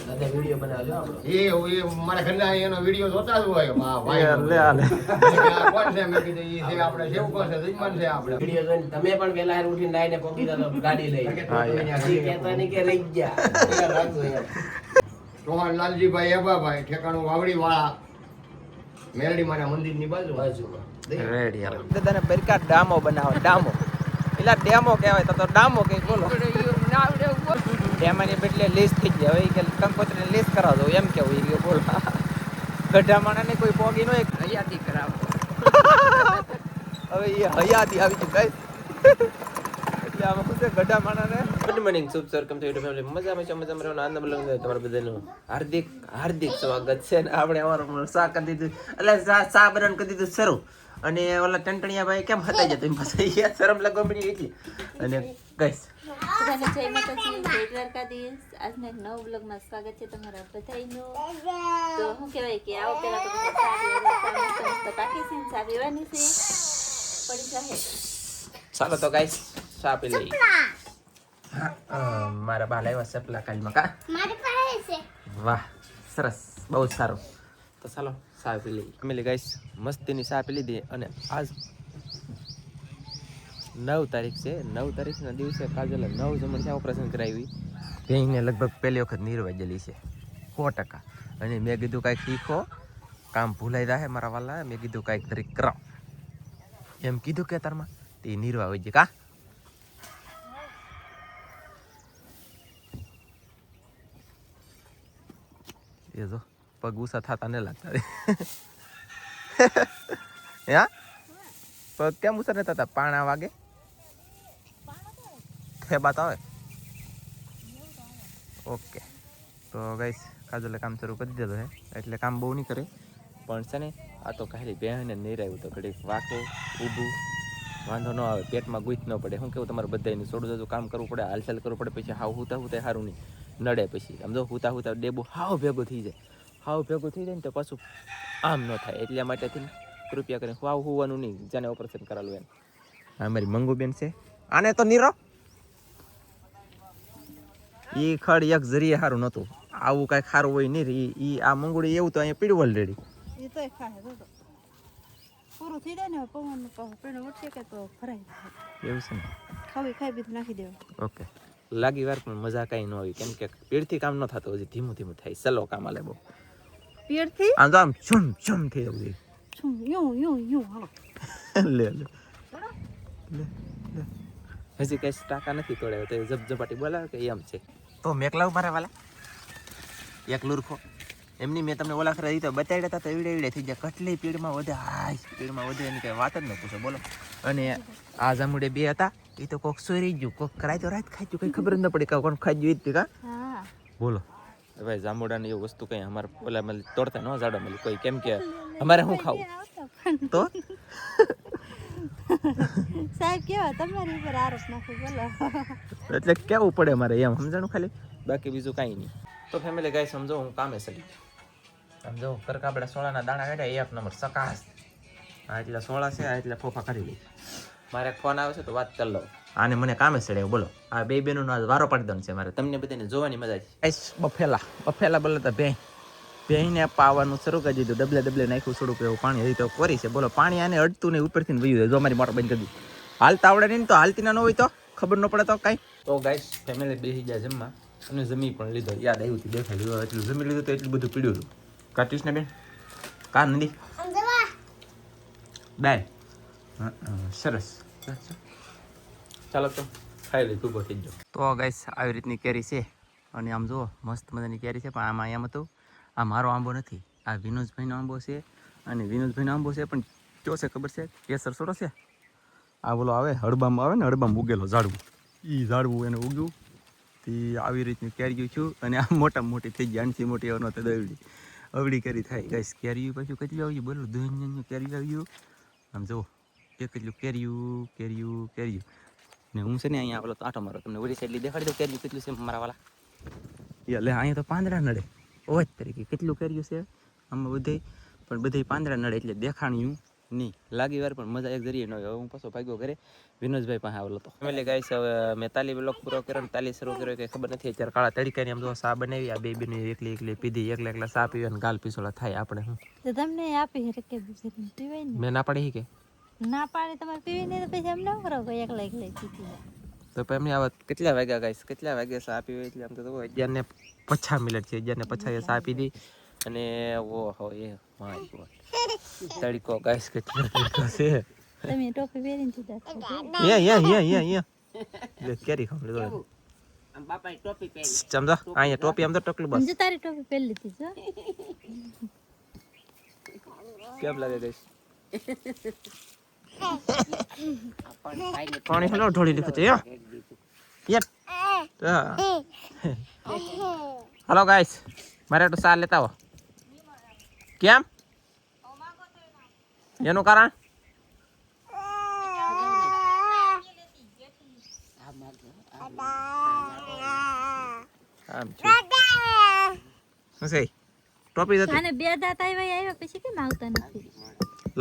Video બનાવજો આપણો. એ મારા ઘરના એનો વિડીયો જોતા જ હોય ભાઈ લે આલે કોણ છે મેં કીધું ઈ છે આપણે સેવકો છે દુશ્મન છે આપણે વિડીયો જોઈને તમે પણ વેલા હાર ઉઠીને નાઈને પોકી જાતો ગાડી લઈ. હજી કહેતા નહીં કે રહી ગયા. રાખજો યાર. રોહન લાલજીભાઈ એબાભાઈ ઠેકાણું વાવડી વાળા મેરડી માના મંદિરની બાજુમાં. રેડી હાલો દાદાને બરકા ડામો બનાવો ડામો એલા ડેમો કહેવાય તો ડામો કઈ બોલો ડેમાની બદલે લીસ થઈ જાય હવે કે કંકોત્રી લીસ કરાવજો એમ કેવું એ બોલો ગઢામાણાને કોઈ પોગી નો એક હયાતી કરાવો હવે એ હયાતી આવી ગયું ગાઈસ એટલે આમાં શું છે ગઢામાણાને ગુડ મોર્નિંગ શુભ સર કેમ છો યુટ્યુબ ફેમિલી મજામાં છે મજામાં રહેવાનું આનંદ મલંગ તમારા બધાનું હાર્દિક હાર્દિક સ્વાગત છે ને આપણે અમારું શા કરી દીધું એટલે શા બનાવવાનું કરી દીધું શરૂ અને ઓલા ટંટણિયા ભાઈ કેમ હતાઈ જતો એમ પાસે શરમ લાગવા મળી એટલી અને ગઈસ બધાને જય માતાજી જય દ્વારકાધીશ. આજના એક નવા બ્લોગમાં સ્વાગત છે તમારા બધાયનું. તો શું કહેવાય કે આવો પહેલા તો પાકી છે ચા પીવાની છે પડી જાહે. ચાલો તો ગાઈસ ચા પી લઈ મારા બા લાવ્યા સપલા કાલમાં કા મારી પાસે છે. વાહ સરસ બહુ સારું તો ચાલો ચા પી લઈ ફેમિલી ગાઈસ મસ્તીની ચા પી લીધી અને આજ 9 તારીખ છે 9 તારીખના દિવસે કાજલે 9 જમણ છે ઓપરેશન કરાવી ભેંને લગભગ પહેલી વખત નિર્વાજેલી છે 100%. અને મેં કીધું કાંઈક શીખો કામ ભૂલાઈ જાય મારા વાલા મેં કીધું કાંઈક તરીક કરાવ એમ કીધું કે તારમાં તે નિર્વા હોય છે કા એ જો પગ ઉષા થતા ન લાગતા હે પગ કેમ ઉષા ન થતા પાણા વાગે ખેબાત આવે ઓકે તો ગાઈસ કાજલે કામ શરૂ કરી દીધું છે એટલે કામ બહુ નહીં કરે પણ છે ને આ તો ખાલી બેહને નિરાયું તો ઘડીક વાકે ઊભું વાંધો ન આવે પેટમાં ગુઈત ન પડે શું કેવું તમારે બધાને થોડું થોડું કામ કરવું પડે હાલચાલ કરવું પડે પછી હાવ હુતા હુતા સારું નહીં નડે પછી સમજો હુતા હુતા ડેબુ હાવ ભેગું થઈ જાય ને તો પાછું આમ ન થાય એટલા માટેથી કૃપયા કરીને હાવ હોવાનું નહીં જેને ઓપરેશન કરાવેલું એમ હા મારી મંગુબેન છે આને તો નીરો એ ખડ એક જરીએ સારું નહોતું આવું કાંઈક સારું હોય નહીં ઈ આ મંગુડી એવું તો અહીંયા પીડવલ રેડી એ તો ખાય તો પૂરું થઈ જાય ને પવન પેલો વટકે કે તો ભરાય એવું છે ને ખાઈ બીજું નાખી દેવા. ઓકે લાગી વાર પણ મજા કાંઈ ન આવી કેમ કે પીડથી કામ ન થતું હજી ધીમું ધીમું થાય સલો કામ આલે બહુ પીડથી આમ તો આમ ચુમ ચુમ થઈ જવું છું યુ હાલો લે હજી કઈ ટાકા નથી તોડ્યા તો જબજપાટી બોલાવે કે એમ છે તો મેકલાવ મારા વાલા એક લુરખો એમની મેં તમને ઓલા ખરા તો બતાડ્યા હતા તો એવડે થઈ જાય કેટલી પીડમાં વધે પીડમાં વધે એની કઈ વાત જ ન પૂછો બોલો. અને આ જામુડે બે હતા એ તો કોક સોરી ગયું કોક કરાય તો રાત ખાઈ ગયું કઈ ખબર જ ન પડી કોણ ખાઈ ગયું ઈ કા બોલો ભાઈ જામુડાની એવું વસ્તુ કઈ અમારે ઓલા મળી તોડતા ન જાડો મળી કોઈ કેમ કે અમારે શું ખાવું તો સાહેબ કેવા તમારી ઉપર આરોપ નાખો બોલો એટલે કેવું પડે મારે એમ સમજાણું ખાલી બાકી બીજું કાંઈ નહીં. તો ફેમિલી ગાય સમજો હું કામે ચડી સમજો કરકાબડા સોળાના દાણા કાઢ્યા 1 નંબર સકાસ આ એટલા સોળા છે આ એટલા ફોફા કાઢી લઈ મારે ફોન આવે છે તો વાત કરી લો આને મને કામે ચડ્યા બોલો આ બે બેનોનો આજ વારો પાડી દેવાનો છે મારે તમને બધાને જોવાની મજા છે બફેલા બોલતા ભેંને પાવાનું શરૂ કરી દીધું ડબલે નાખ્યું થોડુંક એવું પાણી હજી તો કોરી છે બોલો પાણી આને અડતું નહીં ઉપરથી વયું જાય જો મારી મોટર બંધ કરી દીધી હાલતા આવડે નહીં તો હાલતી ના ન હોય તો ખબર ન પડે તો કાંઈ તો ગાઈસ ફેમિલી બેસી જાય જમવા અને જમી પણ લીધો યાદ આવ્યું હતું દેખાઈ લીધું એટલું જમી લીધું તો એટલું બધું પીડ્યું હતું કાટીશ ને બેન કા નદી બેન સરસ ચાલો તો ખાઈ લઈ તું થઈ જાઓ. તો ગાઈસ આવી રીતની કેરી છે અને આમ જુઓ મસ્ત મજાની કેરી છે પણ આમાં એમ હતું આ મારો આંબો નથી આ વિનોદભાઈનો આંબો છે અને વિનોદભાઈનો આંબો છે પણ કયો છે ખબર છે કેસર સોડો છે આ બોલો આવે હળબામાં આવે ને હળબામાં ઉગેલો ઝાડવું એ ઝાડવું એને ઉગ્યું તે આવી રીતની કેરીયું છું અને આ મોટી થઈ ગઈ આનથી મોટી આવનો તો અવડી કેરી થાય ગાઈસ કેરીયું પછી કેટલી આવ્યું બોલો દોન કેરીયું આવ્યું આમ જુઓ એ કેટલું કેરીયું ને હું છે ને અહીંયા બોલો આટો મારો તમને ઓલી સાઈડ દેખાડી દઉં કેરીયું કેટલું છે મારા વાલા એટલે અહીંયા તો પાંદડા નડે ઓજ તરીકે કેટલું કેરીયું છે આમાં બધે પણ બધે પાંદડા નડે એટલે દેખાણ્યું નહીં લાગી વાર પણ મજા એક જરીએ ન હોય. હવે હું પાછો ભાગ્યો ઘરે વિનોદભાઈ પાસે આવેલો હતો. ફેમિલી ગાઈસ હવે મેં તાલી બ્લોક પૂરો કર્યો ને તાલી શરૂ કર્યો કે ખબર નથી. અત્યારે કાળા તડકાની આમ જો સા બનાવી આ બે બેની એકલી પીધી એકલા સા પીવે ને ગાલ પીસોલા થાય આપણે હું તો તમને આપી કે બીજે પીવાય ને મેં ના પાડી કે ના પાડે તમારે પીવી નહીં તો પછી એમ ન કરો કોઈ એકલા પીતી તો એમની આવા કેટલા વાગ્યા ગાઈસ કેટલા વાગ્યા સા પીવે એટલે આમ તો 11:50 મિનિટ છે. 11:50 સા પીધી અને ઓહો એ માય ગોડ તડકો ગાઈસ કેટલો તડકો છે. તમે ટોપી પહેરીને સીધા લે કેરી ખાવ લે આમ બાપાએ ટોપી પહેરી. સમજો અહીંયા ટોપી આમ તો ટકલું બસ સમજો તારી ટોપી પહેરી લીધી છે કેમ લાગે ગાઈસ પાણી હલો ઢોળી લીધું છે યાર હલો ગાઈસ મારે તો સા લેતા આવો. કેમ એનું કારણ ટોપી અને બે દાંત આવ્યા પછી કેમ આવતા નથી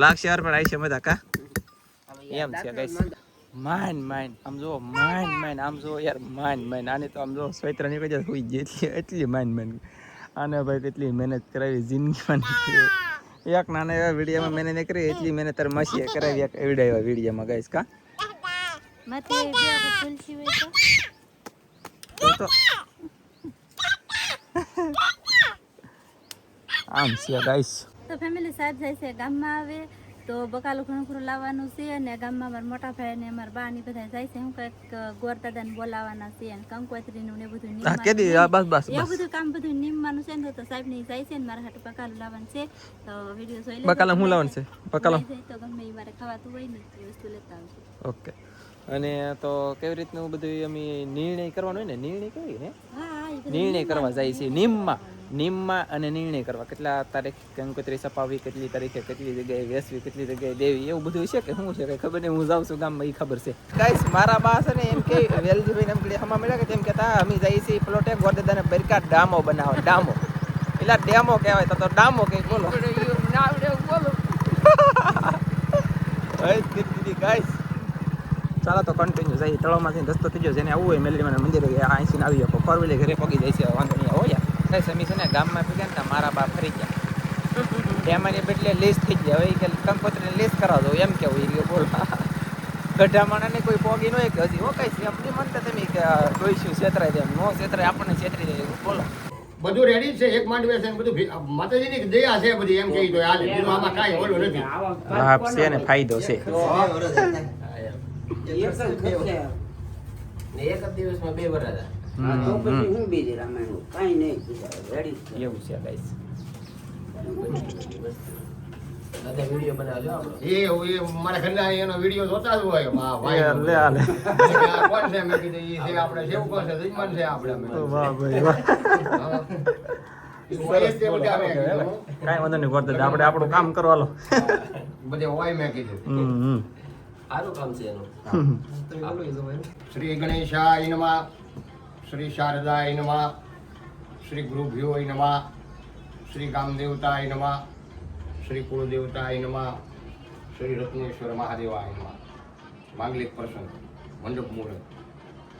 લાગશે યાર પણ આઈ છે મજા કા એમ છે ગાઈસ માન આમ જો માન આમ જો યાર માન આને તો આમ જો સ્વેટર નીકળી જાય હોઈ જેટલી એટલી માન આને ભાઈ કેટલી મહેનત કરાવી જિંદગીમાં એક નાના એવા વિડીયોમાં મહેનત કરી એટલી મહેનત તાર મસીએ કરાવી એક એવા વિડીયોમાં ગાઈસ કા માથે બે તુલસી હોય તો આમ છે ગાઈસ. તો ફેમિલી સાહેબ જાય છે ગામમાં આવે તો બકાલું ઘણું ખરું લાવવાનું છે અને ગામમાં મારા મોટા ભાઈ ને અમારા બા ની બધા જાય છે. હું કઈક ગોરદાદાને બોલાવવાના છે અને કંકોત્રીનું ને બધું એવું બધું કામ બધું નીમવાનું છે ને તો સાહેબ ની જાય છે ને મારા હાટુ બકાલું લાવવાનું છે. તો વિડીયો જોઈ લે બકાલા હું લાવવાનું છે બકાલા તો ગમે એ મારે ખાવાતું હોય ને એ વસ્તુ લેતા આવશે. ઓકે અને તો કેવી રીતનું બધું અમે નિર્ણય કરવાનો હોય ને નિર્ણય કેવી ને નિર્ણય કરવા જાય છે નિમમાં અને નિર્ણય કરવા કેટલા તારીખ કંકોત્રી સપાવી કેટલી તારીખે કેટલી જગ્યાએ વેસવી કેટલી જગ્યાએ દેવી એવું બધું છે કે શું છે કઈ ખબર નહીં. હું જાઉં છું ગામમાં એ ખબર છે ગાઈસ. મારા બા છે ને એમ કે વેલજીભાઈ એમ કે હમા મળ્યા કે તેમ કહેતા અમે જઈએ છીએ પ્લોટે ગોરદાદાને બરકા ડામો બનાવો ડામો એટલે ડેમો કહેવાય તો ડામો કઈ બોલો ગાઈસ. ચાલો તો કન્ટિન્યુ જાય તળાવમાંથી રસ્તો થઈ ગયો જેને આવવું હોય મેલડીમાં મંદિરે અહીંથી આવી શકો 4 વ્હીલર ઘરે પગી જાય છે વાંધો નહીં હોય યાર. સમી છે ને ગામમાં પીગા ને મારા બાપ ફરી ગયા એમાંની બદલે લેસ થઈ ગયા હવે કે કંકોત્રીને લેસ કરાવો દો એમ કેવું એ બોલ ગઢામાણાને કોઈ પોગી ન હોય કે હજી હો કઈ એમ નહીં માનતા તમે કે ડોઈશું છેતરાય દે નો છેતરાય આપણને છેતરી દે બોલો બધું રેડી છે એક માંડવે છે બધું માતાજીની દયા છે બધી એમ કહી દો હાલે બીજું આમાં કાંઈ ઓલું નથી. લાભ છે ને ફાયદો છે. એક જ દિવસમાં 2 વરસ એવું છે ગાઈસ. વિડીયો બનાવજો આપણો. એ મારા ઘરના એનો વિડીયો જોતા જ હોય ભાઈ લે આલે કોણ છે મેં કીધું એ છે આપણે સેવ કોણ છે જજમાન છે આપણે વાહ ભાઈ વાહ. કાંઈ વાંધો નહીં ગોરદાદા આપણે આપણું કામ કરો હાલો. બધે હોય મેં કીધું સારું કામ છે એનું. શ્રી ગણેશાય નમઃ શ્રી શારદાય નમઃ શ્રી ગુરુભ્યો નમઃ શ્રી કામદેવતાય નમઃ શ્રી કુળદેવતાય નમઃ શ્રી રત્નેશ્વર મહાદેવાય નમઃ. માંગલિક પ્રસંગ મંડપ મુહૂર્ત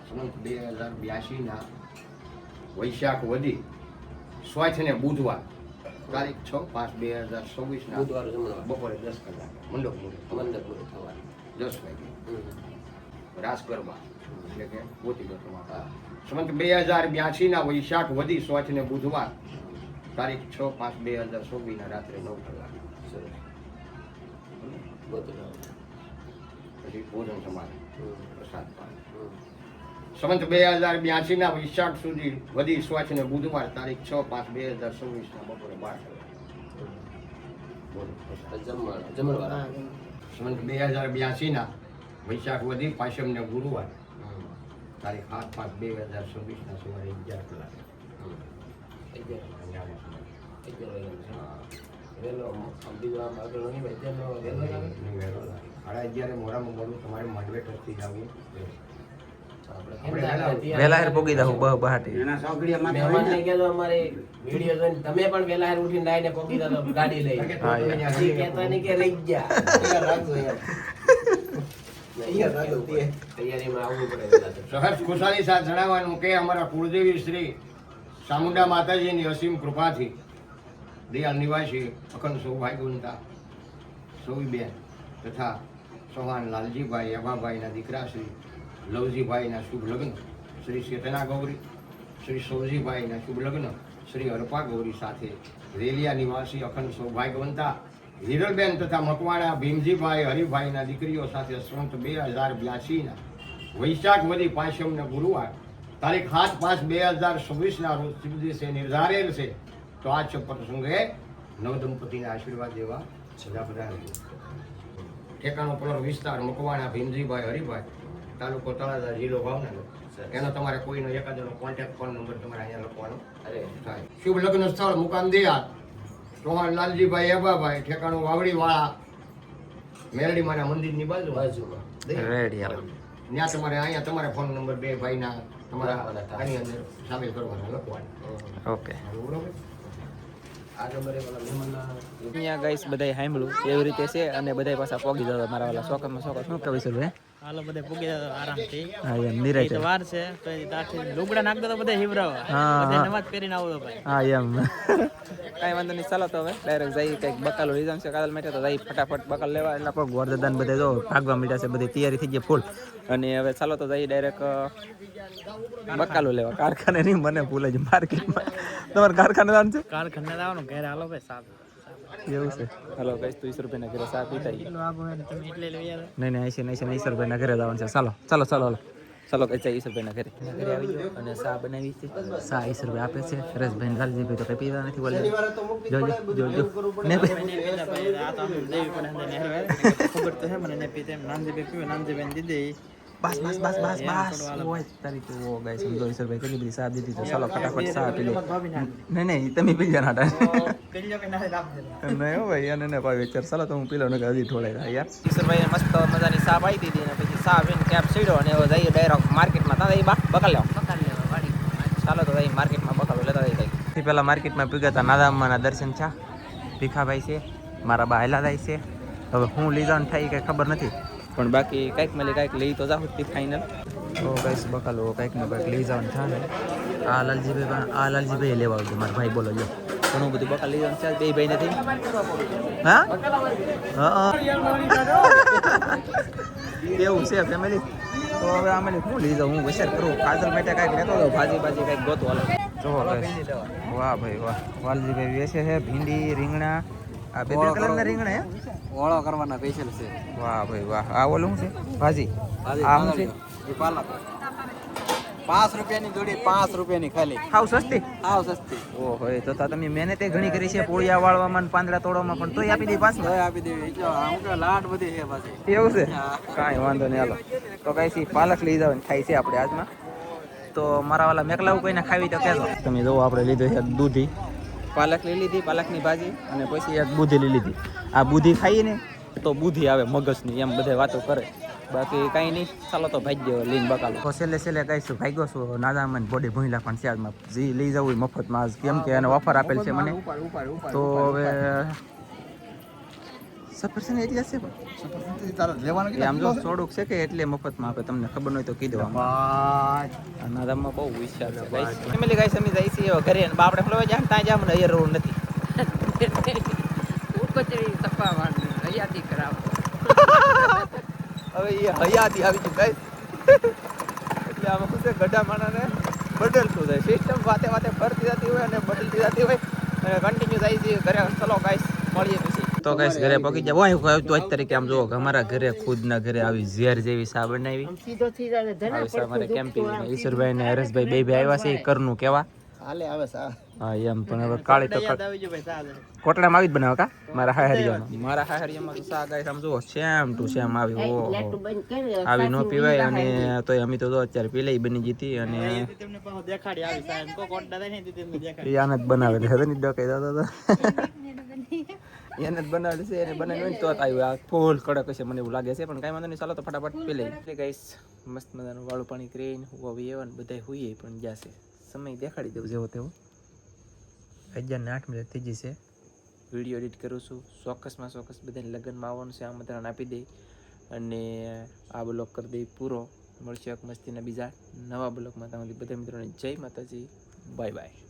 સંવત 2082 વૈશાખ વદી સ્વાથ ને બુધવાર તારીખ 6/5/2024 બુધવાર જમણવાર બપોરે 10 કલાકે મંડપ મુહૂર્ત મંડપ પૂરો થવાનો. 10 વાગે રાસ ગરબા એટલે કે ગોતી ગરબા સંવત 2082 વૈશાખ વદી સ્વાથ ને બુધવાર તારીખ 6/5/2024 રાત્રે 9 કલાકે. પછી ભોજન સમાજ પ્રસાદ પાન. સંવત 2082 વૈશાખ સુધી વદી સ્વાથ ને બુધવાર તારીખ 6/5/2024 બપોરે 12 જમણવાર. સંવત 2082 વૈશાખ વદી પાછમ ને ગુરુવાર તારીખ 7/5/2026 સવારે 11 કલાકે. સાડા 11 મોડામાં મોડું તમારે માંડવે ટ્રસ્ટથી જવું. વેલા હેર પોગી જાવ બહાટી મહેમાનને કહેજો અમારે વિડીયો જોઈને તમે પણ વેલા હેર ઉઠીને આવીને પોગી જાઓ ગાડી લઈ. હા, હજી કહેતા નહીં કે રહી ગયા. તૈયાર રાખજો યાર. તૈયાર રાખજો તે. તૈયારીમાં આવવું પડે વેલા તો. સહજ ખુશાલી સાથે જણાવવાનું કે અમારા કુળદેવી શ્રી ચામુંડા માતાજીની અસીમ કૃપાથી દયાળ નિવાસી અખંડ સૌભાગ્યવંતા સૌબેન તથા ચૌહાણ લાલજીભાઈ અભાભાઈના દીકરા શ્રી લવજીભાઈના શુભ લગ્ન શ્રી ચેતના ગૌરી શ્રી સૌજીભાઈના શુભ લગ્ન શ્રી હરપા ગૌરી સાથે રેલિયા નિવાસી અખંડ સૌભાગ્યવંતા હિરલબેન તથા મકવાણા ભીમજીભાઈ હરિભાઈના દીકરીઓ સાથે સંત 2082ના વૈશાખ વદી પાંચમના ગુરુવાર તારીખ 7/5/2026ના રોજ શુભ દિવસે નિર્ધારેલ છે. તો આ પ્રસંગે નવદંપતિના આશીર્વાદ દેવા બધા ઠેકાણો પ્લોટ વિસ્તાર મકવાણા ભીમજીભાઈ હરિભાઈ તાલુકો તળાજા જિલ્લો ભાવનગર. એનો તમારે કોઈનો એકાદનો કોન્ટેક્ટ ફોન નંબર તમારે અહીંયા લખવાનો થાય. શુભ લગ્ન સ્થળ મુકામ દિયાદ ચૌહાણ લાલજીભાઈ અબાભાઈ ઠેકાણું વાવડીવાળા મેરડીમાના મંદિરની બાજુમાં. રેડી હાલો. ત્યાં તમારે અહીંયા તમારે ફોન નંબર બે ભાઈના તમારા આની અંદર સામેલ કરવાના લખવાના. ઓકે. બરોબર. આ નંબરે પેલા મહેમાનના અહીંયા ગાઈસ બધાય સાંભળ્યું એવી રીતે છે અને બધાય પાછા પોગી જતા મારા વાલા શોખમાં શોખ શું કહેવાય છે ભાઈ? હાલો બધે પૂગી જતો આરામથી. હા એમ નિરાય તો વાર છે તો તારથી લુગડા નાખ દો તો બધે હિવરાવા. હા, બધે હા. નવાજ પહેરીને આવો તો ભાઈ. હા એમ કાંઈ વાંધો નહીં. ચાલો તો હવે ડાયરેક્ટ જઈ કંઈક બકાલો લઈ જવાનું છે કાદલ માટે તો જઈ ફટાફટ બકાલ લેવા એટલે આપણે ગોરદાદાન બધે જો ભાગવા મીઠા છે બધી તૈયારી થઈ ગઈ ફૂલ. અને હવે ચાલો તો જઈ ડાયરેક્ટ બકાલો લેવા કારખાને નહીં મને ભૂલે જ માર્કેટમાં. તમારે કારખાને જવાનું છે? કારખાને આવવાનું ઘરે હાલો ભાઈ સાહેબ. એવું છે. હાલો કઈશ 200 રૂપિયાના ઘરે ચા પીતા આવીએ. આપો ને તમે એટલે લઈ યાર. નહીં નહીં 80 રૂપિયાના ઘરે જવાનું છે. ચાલો ચાલો ચાલો હાલો ચાલો કઈ 20 રૂપિયાના ઘરે ઘરે આવી જાઓ અને ચા બનાવી છે. ચા 20 રૂપિયા આપે છે. રસભાઈ લાલજીભાઈ તો કઈ પીવા નથી બોલે. જોજો જોજો ને ભાઈ આ તો આમ દેવી પણ અંદર નહેર હોય. ખબર તો હે મને ને પીતે નાનજી પીવે નાનજી બેન દીધી. બસ બસ બસ બસ બસ ઓય તારી તો ઓ ગાઈસ 200 રૂપિયા કેટલી બધી ચા દીધી તો ચાલો ફટાફટ ચા પી લે. નહીં નહીં તમે પી જાના ટા કલ્યો કે ના લાભ દે. નહીં હો ભાઈ અને ને ભાઈ વેચર ચાલો તો હું પી લઉં ને હજી થોડે યાર. કિશોરભાઈ મસ્ત મજાની ચા પાઈ દીધી અને પછી ચા પીને કેપ સીડો અને હવે જઈએ ડાયરેક્ટ માર્કેટમાં તા જઈ બકાલ લેવા. ચાલો તો જઈ માર્કેટમાં બકાલો લેતા જઈ કઈ પહેલા માર્કેટમાં પીગા હતા નાદામાના દર્શન છે. ભીખાભાઈ છે મારા બા હેલાદાઈ છે. હવે હું લઈ જવાનું થાય કંઈ ખબર નથી પણ બાકી કંઈક મળે કંઈક લઈ તો જાઉં જ ફાઇનલ. તો કઈશ બકાલો કંઈક ને કંઈક લઈ જવાનું થાય. આ લાલજીભાઈ લેવા આવજો મારા ભાઈ બોલો જો ઘણું બધું બકાલ લઈ જવાનું છે બે ભાઈ નથી. હા હા એવું છે ફેમિલી. તો હવે આમાં હું લઈ જાઉં હું વિચાર કરું કાજલ માટે કાંઈક લેતો જાઉં ભાજી કંઈક ગોતો હાલો. જો વાહ ભાઈ વાહ વાલજીભાઈ વેચે છે ભીંડી રીંગણા આ બે કલરના રીંગણા હે ઓળો કરવાના સ્પેશિયલ છે. વાહ ભાઈ વાહ આ ઓલું શું છે ભાજી આ શું છે એ પાલક 5 રૂપિયાની જોડી 5 રૂપિયાની ખાલી હાવ સસ્તી આવ સસ્તી. ઓહો એ તો તમે મહેનતે ઘણી કરી છે પોળિયા વાળવામાં ને પાંદડા તોડવામાં પણ તોય આપી દે પાછું. દહીં આપી દેવી જો હું કે લાડ બધી છે પાછી. એવું છે કાંઈ વાંધો નહીં હાલો તો કઈ પાલક લઈ જવાની થાય છે આપણે આજમાં. તો મારા વાલા મેકલાવું કોઈને ખાવી તો કહેજો. તમે જોવો આપણે લીધો છે દૂધી પાલક લઈ લીધી પાલકની ભાજી અને પછી એક બુધી લઈ લીધી. આ બુધી ખાઈએ ને તો બુધી આવે મગજની એમ બધે વાતો કરે બાકી કાંઈ નહીં. ચાલો તો ભાઈ ગયો લઈને બકાલો તો છેલ્લે કહીશું ભાગ્યો છું નાદામાં બોડી ભૂંયલા પણ છે આજમાં જે લઈ જવું મફતમાં આજ કેમ કે એને ઓફર આપેલ છે મને. તો હવે સફરજન એટલે છે આમ જો થોડુંક છે કે એટલે મફતમાં આપે તમને ખબર ન હોય તો કીધું. નાદામાં બહુ હોશિયાર છે ગાઈસ. ફેમિલી ગાઈસ અમે જઈ છીએ ઘરે અને બાપડે ફ્લોવે જામ ત્યાં જામ ને અહીંયા રોડ નથી. કચરી સફાવાની હયાતી કરાવો. હવે એ હયાતી આવી ગયું ગાઈસ. એટલે આમાં શું છે ગઢા માણાને બદલતું જાય સિસ્ટમ વાતે ફરતી જતી હોય અને બદલતી જતી હોય અને કન્ટિન્યુ જાય છે ઘરે. ચલો ગાઈસ મળીએ પછી. તો ગાઈસ ઘરે પહોંચી જાય હોય તો આજ તરીકે આમ જુઓ અમારા ઘરે ખુદના ઘરે આવી ઝેર જેવી સા બનાવી. આવી સા અમારે કેમ્પિંગ ઈશ્વરભાઈ ને હરેશભાઈ બે આવ્યા છે કરનું કેવા હાલે આવે સા. હા એમ પણ હવે કાળી તો આવી જો ભાઈ સા. કોટડામાં આવી જ બનાવે કા મારા હાહરિયામાં તો સા ગાઈસ આમ જુઓ સેમ ટુ સેમ આવી. ઓહો આવી નો પીવાય અને તોય અમે તો જો અત્યારે પેલા બની જીતી અને તેમને પાછો દેખાડી આવી સા કો કોટ દાદા ને તેમને દેખાડી. એ આને જ બનાવે છે હવે નહીં ડકાઈ દાદા એને જ બનાવે છે એને બનાવી હોય ને તો જ આવ્યું. આ ફૂલ કડક હશે મને એવું લાગે છે પણ કાંઈ વાંધો નહીં. ચાલો તો ફટાફટ પી લઈએ ગાઈસ મસ્ત મજાનું વાળું પાણી કરીને હવે એવા ને બધા હુઈએ પણ જશે. સમય દેખાડી દઉં જેવો તેવો 11:08 થઈ જશે. વિડીયો એડિટ કરું છું. ચોક્કસ બધાને લગ્નમાં આવવાનું છે, આમંત્રણ આપી દઈ અને આ બ્લોગ કરી દઈ પૂરો. મળશે એક મસ્તીના બીજા નવા બ્લોગમાં. તમારી બધા મિત્રોને જય માતાજી. Bye bye.